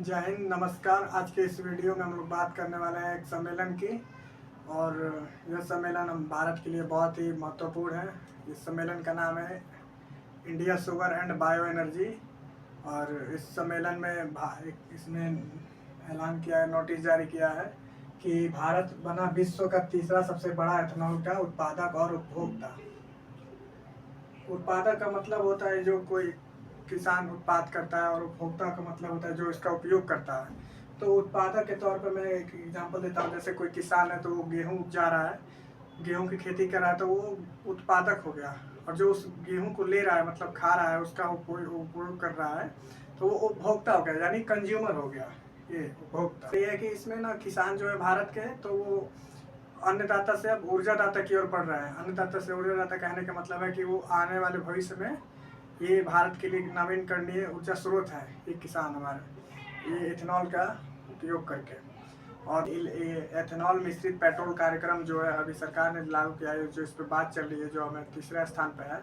जय हिंद, नमस्कार। आज के इस वीडियो में हम लोग बात करने वाले हैं एक सम्मेलन की। और यह सम्मेलन हम भारत के लिए बहुत ही महत्वपूर्ण है। इस सम्मेलन का नाम है India sugar and bio energy. और इस सम्मेलन में इसने ऐलान किया है, नोटिस जारी किया है कि भारत बना विश्व का तीसरा सबसे बड़ा एथेनॉल का उत्पादक और उपभोक्ता। उत्पादक का मतलब होता है जो कोई किसान उत्पाद करता है, और उपभोक्ता का मतलब होता है जो इसका उपयोग करता है। तो उत्पादक के तौर पर मैं एक एग्जांपल देता हूँ। जैसे कोई किसान है तो वो गेहूँ उपजा रहा है, गेहूँ की खेती कर रहा है, तो वो उत्पादक हो गया। और जो उस गेहूँ को ले रहा है, मतलब खा रहा है, उसका उपयोग कर रहा है, तो वो उपभोक्ता हो गया, यानी कंज्यूमर हो गया। ये उपभोक्ता। तो ये है कि इसमें ना किसान जो है भारत के, तो वो अन्नदाता से अब ऊर्जादाता की ओर बढ़ रहा है। अन्नदाता से ऊर्जादाता कहने का मतलब है कि वो आने वाले भविष्य में ये भारत के लिए नवीनकरणीय ऊर्जा स्रोत है। ये किसान हमारे ये इथेनॉल का उपयोग करके। और ये एथेनॉल मिश्रित पेट्रोल कार्यक्रम जो है अभी सरकार ने लागू किया है, जो इस पर बात चल रही है, जो हमें तीसरा स्थान पर है।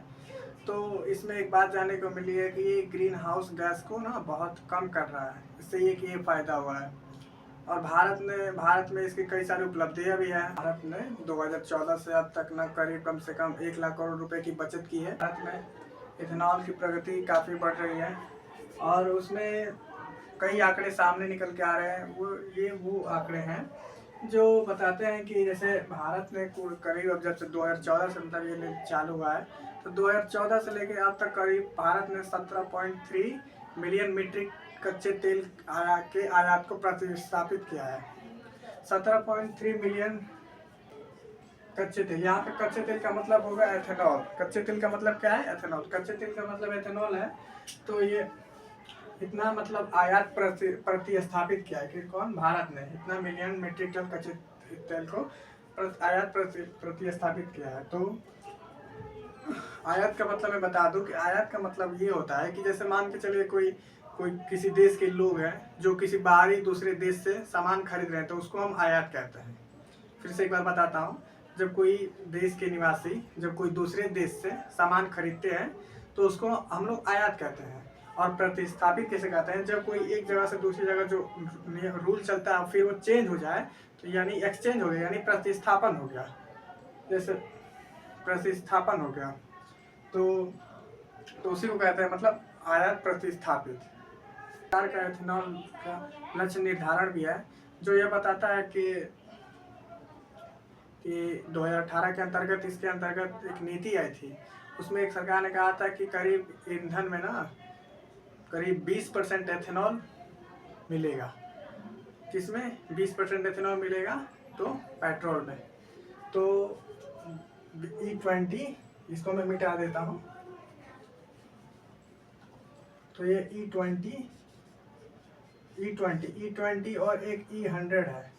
तो इसमें एक बात जानने को मिली है कि ये ग्रीन हाउस गैस को ना बहुत कम कर रहा है। इससे ये फ़ायदा हुआ है। और भारत में इसकी कई सारी उपलब्धियां भी हैं। भारत ने 2014 से अब तक न करीब कम से कम 1 लाख करोड़ रुपए की बचत की है। भारत में इथेनॉल की प्रगति काफ़ी बढ़ रही है, और उसमें कई आंकड़े सामने निकल के आ रहे हैं। वो आंकड़े हैं जो बताते हैं कि जैसे भारत ने करीब, अब जब से 2014 से मतलब ये चालू हुआ है, तो 2014 से लेकर अब तक करीब भारत ने 17.3 मिलियन मीट्रिक कच्चे तेल के आयात को प्रतिस्थापित किया है। 17.3 मिलियन कच्चे तेल। यहाँ पे कच्चे तेल का मतलब होगा एथेनॉल। कच्चे तेल का मतलब क्या है? एथेनॉल। कच्चे तेल का मतलब एथेनॉल है। तो ये इतना मतलब आयात प्रतिस्थापित किया है कि कौन? भारत ने इतना मिलियन मीट्रिक टन कच्चे तेल को आयात प्रतिस्थापित किया है। तो आयात का मतलब मैं बता दूं कि आयात का मतलब ये होता है कि जैसे मान के चलिए कोई कोई किसी देश के लोग हैं जो किसी बाहरी दूसरे देश से सामान खरीद रहे हैं, तो उसको हम आयात कहते हैं। फिर से एक बार बताता हूँ। जब कोई देश के निवासी जब कोई दूसरे देश से सामान खरीदते हैं, तो उसको हम लोग आयात कहते हैं। और प्रतिस्थापित कैसे कहते हैं? जब कोई एक जगह से दूसरी जगह जो रूल चलता है फिर वो चेंज हो जाए, तो यानी एक्सचेंज हो गया, यानी प्रतिस्थापन हो गया। जैसे प्रतिस्थापन हो गया, तो उसी को कहते हैं, मतलब आयात प्रतिस्थापित। सरकार का एथेनॉल का लक्ष्य निर्धारण भी है, जो यह बताता है कि 2018 के अंतर्गत, इसके अंतर्गत एक नीति आई थी। उसमें एक सरकार ने कहा था कि करीब ईंधन में ना करीब 20% एथेनॉल मिलेगा। किसमें 20% एथेनॉल मिलेगा? तो पेट्रोल में। तो E20, इसको मैं मिटा देता हूँ। तो ये E20 और एक E100 है,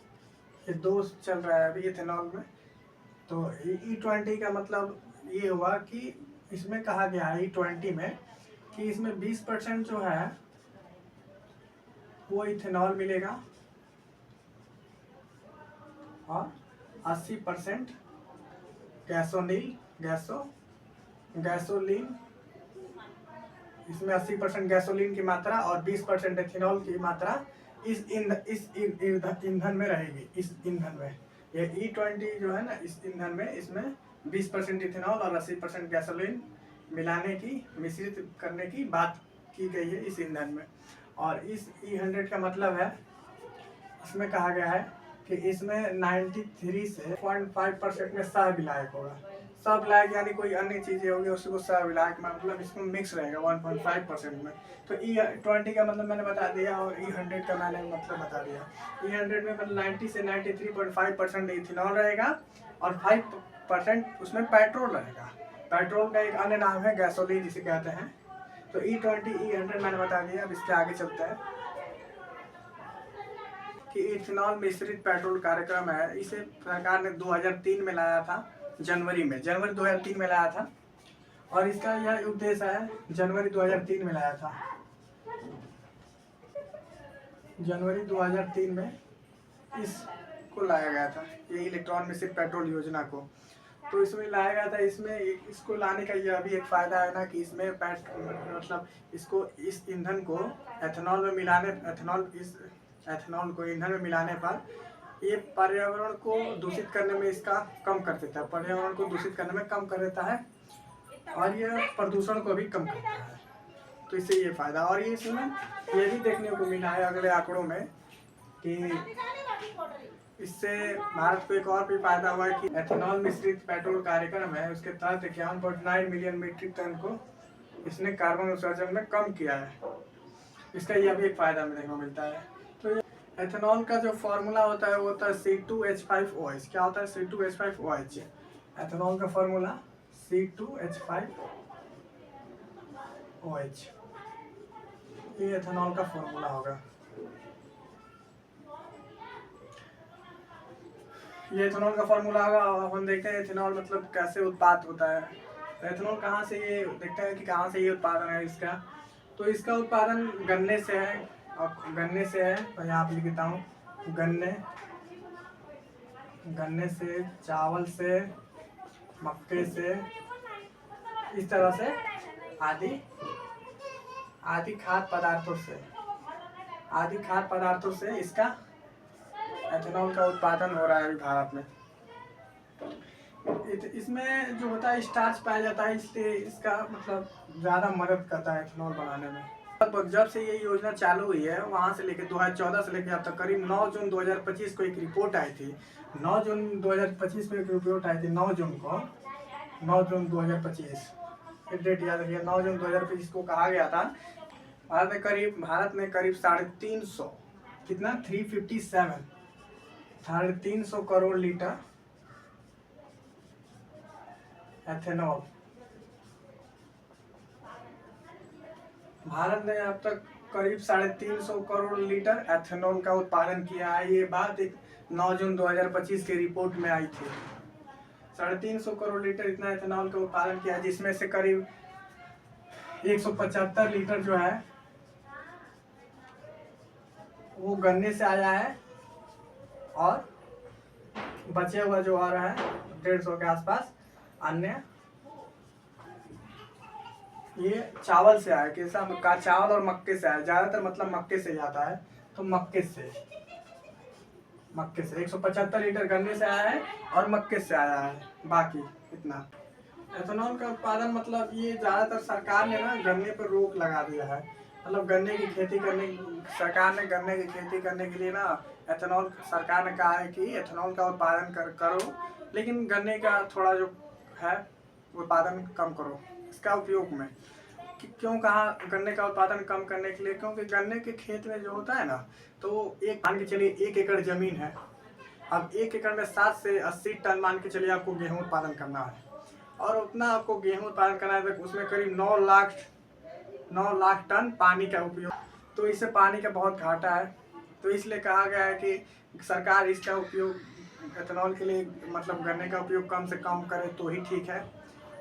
ये दो चल रहा है अभी इथेनॉल में। तो E20 का मतलब ये हुआ कि इसमें कहा गया है E20 में कि इसमें 20% जो है वो इथेनॉल मिलेगा, और 80% गैसोलीन। इसमें 80% गैसोलीन की मात्रा और 20% एथेनॉल की मात्रा इस ईंधन में रहेगी। इस ईंधन में ये E20 जो है ना, इस ईंधन में इसमें 20% इथेनॉल और 80% गैसोलीन मिलाने की, मिश्रित करने की बात की गई है इस ईंधन में। और इस E100 का मतलब है, इसमें कहा गया है कि इसमें 93 से 0.5% में सहविलायक होगा। सहविलायक यानी कोई अन्य चीजें होगी, उसको सहविलायक मतलब इसमें मिक्स रहेगा 1.5% में। तो E20 का मतलब मैंने बता दिया, और E100 का मैंने मतलब बता दिया। E100 में मतलब 90 से 93.5% इथेनॉल रहेगा, और 5% उसमें पेट्रोल रहेगा। पेट्रोल का एक अन्य नाम है गैसोलीन, जिसे कहते हैं। तो E20 E100 मैंने बता दिया। अब इसके आगे चलते हैं कि इथेनॉल मिश्रित पेट्रोल कार्यक्रम है। इसे सरकार ने 2003 में लाया था, जनवरी 2003 में लाया था। और इसका यह उद्देश्य है, जनवरी 2003 में लाया था, जनवरी 2003 में इसको लाया गया था, ये इलेक्ट्रॉन मिश्रित पेट्रोल योजना को। तो इसमें लाया गया था। इसमें इसको लाने का यह भी एक फ़ायदा है ना कि इसमें मतलब इसको इस ईंधन को एथेनॉल में मिलाने इस एथेनॉल को ईंधन में मिलाने पर ये पर्यावरण को दूषित करने में इसका कम कर देता है, पर्यावरण को दूषित करने में कम कर देता है और ये प्रदूषण को भी कम करता है। तो इससे ये फ़ायदा। और ये इसमें ये भी देखने को मिला है अगले आंकड़ों में कि इससे भारत को एक और भी फायदा हुआ है कि एथेनॉल मिश्रित पेट्रोल कार्यक्रम है, उसके तहत 51.9 मिलियन मीट्रिक टन को इसने कार्बन उत्सर्जन में कम किया है। इसका यह भी एक फायदा देखने को मिलता है। तो एथेनॉल का जो फॉर्मूला होता है वो होता है C2H5OH। क्या होता है C2H5OH? एथेनॉल का फॉर्मूला C2H5OH, ये एथेनॉल का फॉर्मूला होगा। ये एथेनॉल का फॉर्मूला होगा। हम देखते हैं एथेनॉल मतलब कैसे उत्पाद होता है। तो एथेनॉल कहाँ से, ये देखते हैं कि कहाँ से ये उत्पादन है इसका। तो इसका उत्पादन गन्ने से है, और गन्ने से है तो यहाँ पे लिख देता हूँ, गन्ने से, चावल से, मक्के से, इस तरह से आदि खाद्य पदार्थों से इसका एथेनॉल का उत्पादन हो रहा है अभी भारत में। इसमें जो होता है स्टार्च पाया जाता है, इसलिए इसका मतलब ज़्यादा मदद करता है एथेनॉल बनाने में। लगभग जब से ये योजना चालू हुई है वहाँ से लेकर 2014 से लेकर अब तक करीब 9 जून 2025 को एक रिपोर्ट आई थी। 9 जून 2025 को एक रिपोर्ट आई थी, 9 जून 2025, डेट याद रखिए। 9 जून 2025 को कहा गया था भारत में करीब 350, कितना 357 करोड़ लीटर एथेनॉल भारत ने अब तक करीब 350 करोड़ लीटर एथेनॉल का उत्पादन किया है। ये बात एक 9 जून 2025 के रिपोर्ट में आई थी। 350 करोड़ लीटर इतना एथेनॉल का उत्पादन किया है, जिसमें से करीब 175 लीटर जो है वो गन्ने से आया है, और बचे हुआ जो आ रहा है 150 के आसपास अन्य ये चावल से आया। कैसा का चावल और मक्के से आया, ज़्यादातर मतलब मक्के से जाता है। तो मक्के से 175 लीटर गन्ने से आया है और मक्के से आया है, बाकी इतना। एथेनॉल का उत्पादन मतलब ये ज़्यादातर सरकार ने ना गन्ने पर रोक लगा दिया है। मतलब सरकार ने गन्ने की खेती करने के लिए ना एथेनॉल, सरकार ने कहा है कि एथेनॉल का उत्पादन करो, लेकिन गन्ने का थोड़ा जो है उत्पादन कम करो इसका उपयोग में। क्यों कहा गन्ने का उत्पादन कम करने के लिए? क्योंकि गन्ने के खेत में जो होता है ना, तो एक मान के चलिए 1 एकड़ जमीन है। अब 1 एकड़ में 7 से 80 टन मान के चलिए आपको गेहूं उत्पादन करना है, और उतना आपको गेहूं उत्पादन करना है तो उसमें करीब 9 लाख टन पानी का उपयोग। तो इससे पानी का बहुत घाटा है। तो इसलिए कहा गया है कि सरकार इसका उपयोग एथेनॉल के लिए मतलब गन्ने का उपयोग कम से कम करे तो ही ठीक है।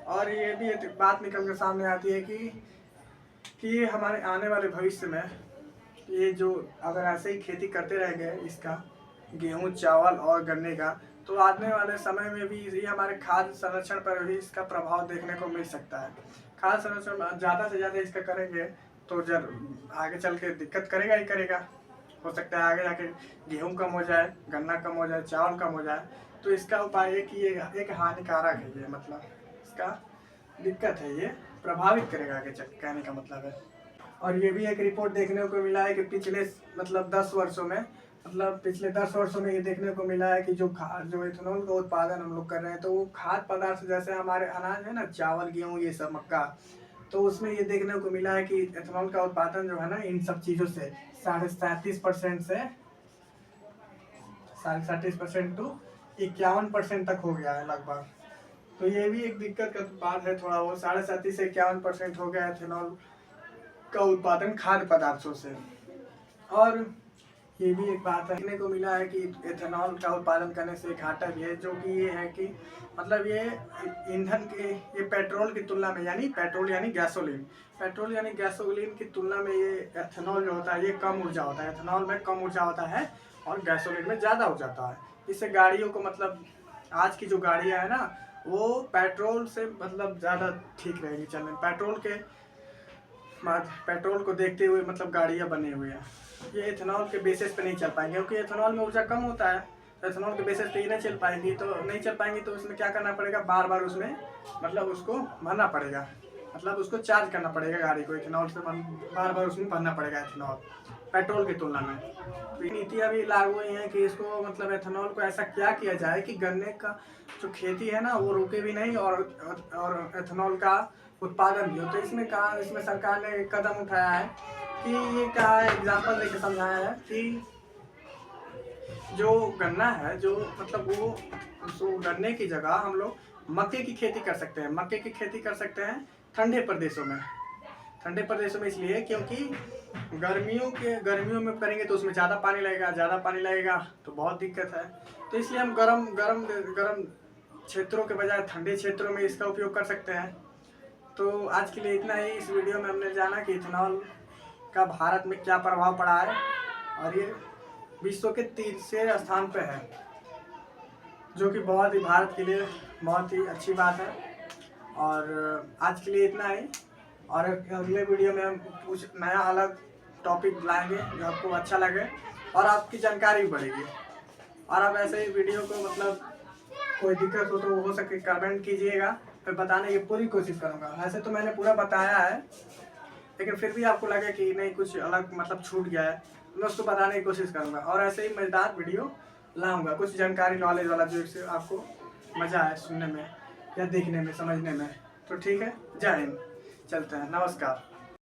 और ये भी एक बात निकल कर सामने आती है कि हमारे आने वाले भविष्य में ये जो अगर ऐसे ही खेती करते रह गए इसका, गेहूं, चावल और गन्ने का, तो आने वाले समय में भी ये हमारे खाद्य संरक्षण पर भी इसका प्रभाव देखने को मिल सकता है। खाद्य संरक्षण ज़्यादा से ज़्यादा इसका करेंगे तो आगे चल के दिक्कत करेगा ही करेगा। हो सकता है आगे जाके गेहूं कम हो जाए, गन्ना कम हो जाए, चावल कम हो जाए। तो इसका उपाय है कि ये एक हानिकारक है, ये मतलब इसका दिक्कत है, ये प्रभावित करेगा आगे चल, कहने का मतलब है। और ये भी एक रिपोर्ट देखने को मिला है कि पिछले 10 वर्षों में ये देखने को मिला है कि जो एथेनॉल का उत्पादन हम लोग कर रहे हैं, तो वो खाद्य पदार्थ जैसे हमारे अनाज है ना, चावल, गेहूँ, ये सब, मक्का, तो उसमें ये देखने को मिला है कि एथेनॉल का उत्पादन जो है ना इन सब चीज़ों से 37.5% से 37.5% टू 51% तक हो गया है लगभग। तो ये भी एक दिक्कत का बात है थोड़ा। वो 37.5 से 51% हो गया एथेनॉल का उत्पादन खाद्य पदार्थों से। और ये भी एक बात देखने को मिला है कि एथेनॉल का उत्पादन करने से घाटा भी है, जो कि ये है कि मतलब ये ईंधन के, ये पेट्रोल की तुलना में, पेट्रोल यानी गैसोलीन की तुलना में ये एथेनॉल जो होता है ये कम ऊर्जा होता है। एथेनॉल में कम ऊर्जा होता है और गैसोलीन में ज़्यादा ऊर्जा होता है। इससे गाड़ियों को मतलब आज की जो गाड़ियाँ है ना वो पेट्रोल से मतलब ज़्यादा ठीक रहेगी चलने में। पेट्रोल को देखते हुए मतलब गाड़ियाँ बनी हुई हैं। ये एथेनॉल के बेसिस पे नहीं चल पाएंगे, क्योंकि एथेनॉल में ऊर्जा कम होता है। तो एथेनॉल के बेसिस पे ये नहीं चल पाएंगी तो उसमें क्या करना पड़ेगा, बार बार उसमें मतलब उसको भरना पड़ेगा, मतलब उसको चार्ज करना पड़ेगा गाड़ी को। एथेनॉल से बार बार उसमें भरना पड़ेगा एथेनॉल, पेट्रोल की तुलना में। तो ये नीति अभी लागू हुई है कि इसको मतलब एथेनॉल को ऐसा क्या किया जाए कि गन्ने का जो खेती है ना वो रुके भी नहीं और एथेनॉल का उत्पादन भी हो। तो इसमें सरकार ने एक कदम उठाया है कि ये कहा है, एग्जाम्पल देकर समझाया है कि जो गन्ना है जो मतलब वो गन्ने की जगह हम लोग मक्के की खेती कर सकते हैं। मक्के की खेती कर सकते हैं ठंडे प्रदेशों में इसलिए क्योंकि गर्मियों में करेंगे तो उसमें ज़्यादा पानी लगेगा तो बहुत दिक्कत है। तो इसलिए हम गरम क्षेत्रों के बजाय ठंडे क्षेत्रों में इसका उपयोग कर सकते हैं। तो आज के लिए इतना ही। इस वीडियो में हमने जाना कि इथेनॉल का भारत में क्या प्रभाव पड़ा है, और ये विश्व के तीसरे स्थान पे है, जो कि बहुत ही भारत के लिए बहुत ही अच्छी बात है। और आज के लिए इतना ही, और अगले वीडियो में हम कुछ नया अलग टॉपिक लाएंगे जो आपको अच्छा लगे और आपकी जानकारी भी बढ़ेगी। और आप ऐसे ही वीडियो को मतलब कोई दिक्कत हो तो हो सके कमेंट कीजिएगा, मैं बताने की पूरी कोशिश करूँगा। वैसे तो मैंने पूरा बताया है, लेकिन फिर भी आपको लगे कि नहीं कुछ अलग मतलब छूट गया है, मैं उसको बताने की कोशिश करूँगा। और ऐसे ही मज़ेदार वीडियो लाऊंगा, कुछ जानकारी नॉलेज वाला, जो इससे आपको मज़ा आए सुनने में या देखने में समझने में। तो ठीक है, जय हिंद, चलते हैं, नमस्कार।